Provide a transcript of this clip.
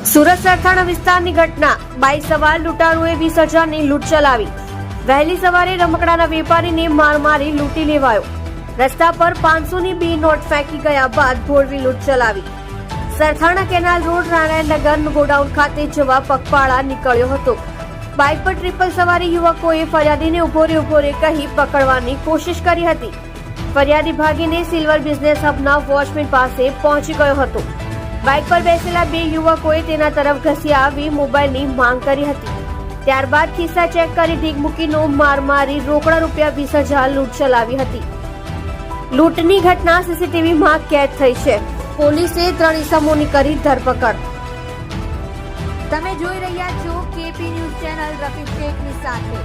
સુરત સરથાણા વિસ્તારની ઘટના. બાઇક સવાર લૂંટારુએ 20,000ની લૂંટ ચલાવી. વહેલી સવારે રમકડાના વેપારીને માર મારી લૂંટી લેવાયો. રસ્તા પર 500ની 2 નોટ ફેંકી ગયા બાદ ભોળવી લૂંટ ચલાવી. Sarthana canal road Narayannagar godown ખાતે જવા પગપાળા નીકળ્યો હતો. બાઇક પર ટ્રિપલ સવારી યુવકોએ ફરિયાદીને ઉભો રે કહી પકડવાની કોશિશ કરી હતી. ફરિયાદી ભાગીને સિલ્વર બિઝનેસ હબના વોચમેન પાસે પહોંચી ગયો હતો. બાઇક પર બેસેલા 2 યુવકોએ તેના તરફ ઘસી આવી મોબાઈલની માંગ કરી હતી. ત્યારબાદ ખિસ્સા ચેક કરી ઢીક મૂકીનો માર મારી રોકડા રૂપિયા 20,000 લૂંટ ચલાવી હતી. લૂંટની ઘટના સીસીટીવીમાં કેદ થઈ છે. પોલીસે 3 ઇસમોની કરી ધરપકડ. તમે જોઈ રહ્યા છો કેપી ન્યૂઝ ચેનલ રફીક શેખની સાથે.